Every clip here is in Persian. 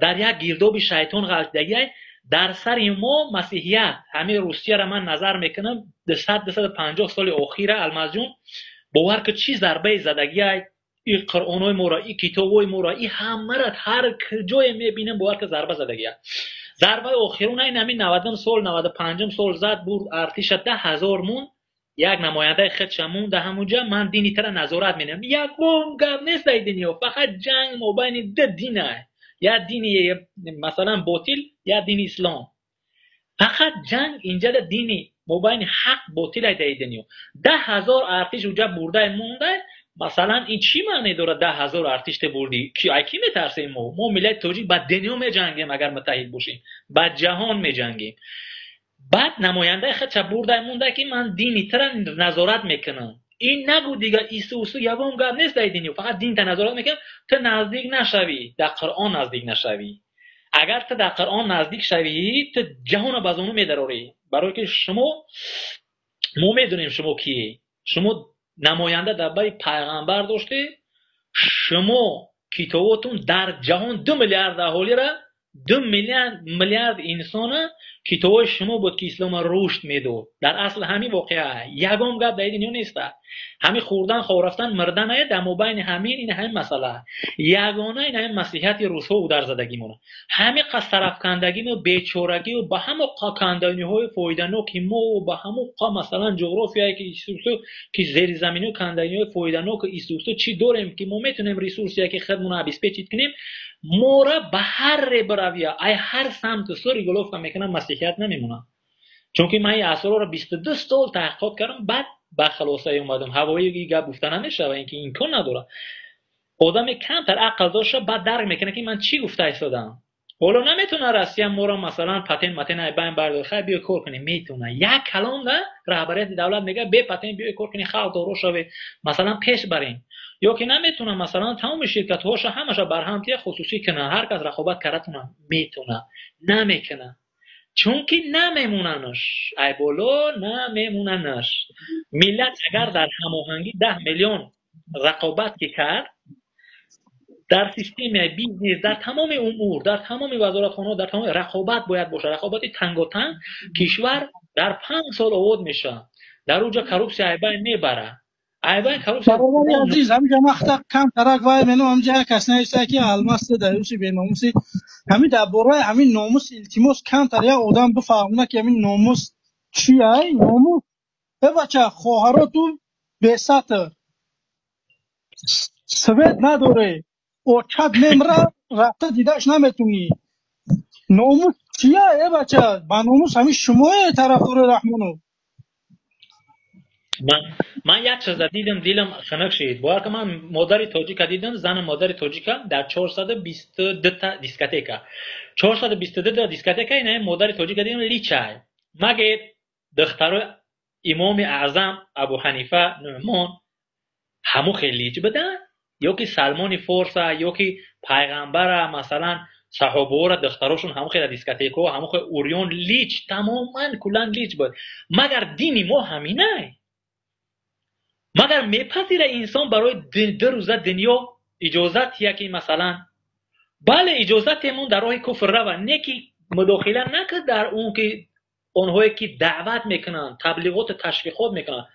در یک گیرداب شیطان غلطیدگی در سر ما مسیحیت همه روسیه را من نظر میکنم 150 سال اخیر المازون باور که چی ضربه زدگی این قرآنای ما را این کتابای ما را این همه را هر جای میبینم باور که ضربه زدگی ضربه اخیرون این همین 90 سال 95 سال زد بود ارتش 10,000 مون یک نماینده خودشمون در همونجا من دینی تر نظارت مینم یک گپ نیست در دنیا فقط جنگ مابین دو دینه یا دینی مثلا باطل یا دین اسلام فقط جنگ اینجا در دینی مابین حق باطل در دنیا 10,000 ارتش اونجا برده مونده مثلا این چی معنی داره 10,000 ارتش ته بردی کی میترسه ما ملت توجیه با دنیا میجنگیم اگر متحد باشیم با جهان میجنگیم بعد نماینده خودش برده مونده که من دینی تر نظارت میکنم این نگو دیگه ایسوسو یوام گپ نیست در دنیا فقط دین ته نظارت میکنم تو نزدیک نشوی در قرآن نزدیک نشوی اگر تو در قرآن نزدیک شوی تو جهان بازونو میدروری برای که شما ما میدونیم شما کیه شما نماینده در بای پیغمبر داشته شما کتابتون در جهان 2 میلیارد اهالی را 2 میلیارد انسان کتاب شما بود که اسلام رشد میداد در اصل همین واقعه یگام گپ در دنیا نیست همین خوردن خورفتن مردن در مابین همین این همین مسئله یگانه این همین مسیحیت روس‌ها و در زدگی مونه همین قصرف کندگی و بیچارگی و با همون کندنی های فایده‌ناک ما و با همون مثلا جغرافیایی که ایسوسو که زیر زمینی و کندنی های فایده‌ناک ایسوسو چی داریم که ما میتونیم ریسورسی که خودمون ابیسپیچ کنیم مورا به هر برویا ای هر سمت سوری گلوف میکنم مسیحیت نمیمونه چون که من این اسرار رو 22 سال تحقیقات کردم بعد به خلاصه اومدم هوایی گپ گفتن نمیشه و اینکه این کار نداره آدم کم تر عقل داشته بعد درک میکنه که من چی گفته ایستادم حالا نمیتونه راستی مورا مثلا پتن متن بین بردار خیر بیا کار کنی میتونه یک کلام نه رهبریت دولت میگه به پتن بیا کار کنی خلق دارو شوه مثلا پیش برین یا که نمیتونه مثلا تمام شرکت هاش همش برهمتی خصوصی کنه هر کس رقابت کردتونه میتونه نمیکنه چون که نمیموننش ای بالا نمیموننش ملت اگر در هماهنگی 10 میلیون رقابت که کرد در سیستم بیزنس در تمام امور در تمام وزارتخانه در تمام رقابت باید باشه رقابت تنگاتنگ کشور در 5 سال آباد میشه در اونجا کروپسی ایبای میبره ایبای کروپسی برادر عزیز همینجا وقتا کم ترک وای منو همینجا کس نیست که الماس دایوسی به ناموسی همین درباره همین ناموس التماس کم تر یا آدم بفهمونه که همین ناموس چیه ناموس بچه خواهراتو به سطح سوید نداره او چد نمره رفته دیدش نمیتونی ناموس چیه بچه با ناموس همین شما طرفدار رحمانو من یک چیز دیدم دیلم خنک شد باور که من مادر تاجیک دیدم زن مادر تاجیک در 422 تا دیسکتیکا 422 تا دیسکتیکا این مادر تاجیک دیدم لیچای مگه دختر امام اعظم ابو حنیفه نعمان همو خیلی لیچ بدن یا که سلمان فارس یا که پیغمبر مثلا صحابه را دختراشون همو خیلی دیسکتیکا همو خیلی اوریون لیچ تماما کلا لیچ بود مگر دینی ما همینه مگر میپذیره انسان برای 2 روزه دنیا اجازت که مثلا بله اجازتمون در راه کفر رو نه که مداخله نکرد در اون که اونهایی که دعوت میکنن تبلیغات تشویقات میکنن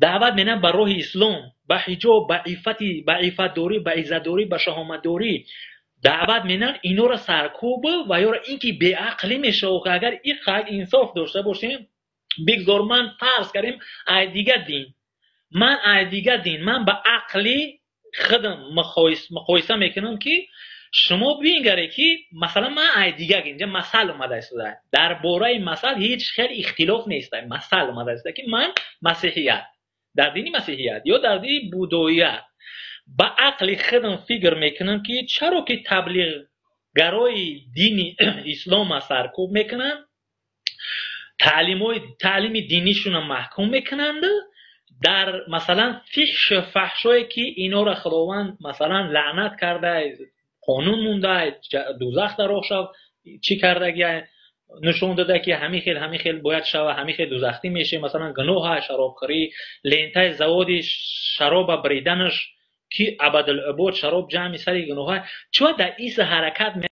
دعوت میکنن بر راه اسلام به حجاب به عفت داری به عزت داری به شهامت داری دعوت میکنن اینو را سرکوب و یا اینکه بی عقلی میشه و اگر این خلق انصاف داشته باشیم بگذار من فرض کردیم ای دیگه دین من به عقلی خودم مقایسه میکنم که شما بینگره که مثلا من ای دیگه اینجا مثال اومده است در باره مثال هیچ خیلی اختلاف نیست مثال اومده است که من مسیحیت در دین مسیحیت یا در دین بوداییت به عقل خودم فکر میکنم که چرا که تبلیغ گرای دین اسلام سرکوب میکنن تعلیم دینیشون محکوم میکنند در مثلا فحشایی که اینا را خداوند مثلا لعنت کرده قانون مونده دوزخ در راه شد چی کرده نشون داده که همین خیل باید شوه همین خیل دوزخی میشه مثلا گناه شرابخوری لینته زواد شراب بریدنش که ابد الابد شراب جمع سری گناه چون در این حرکت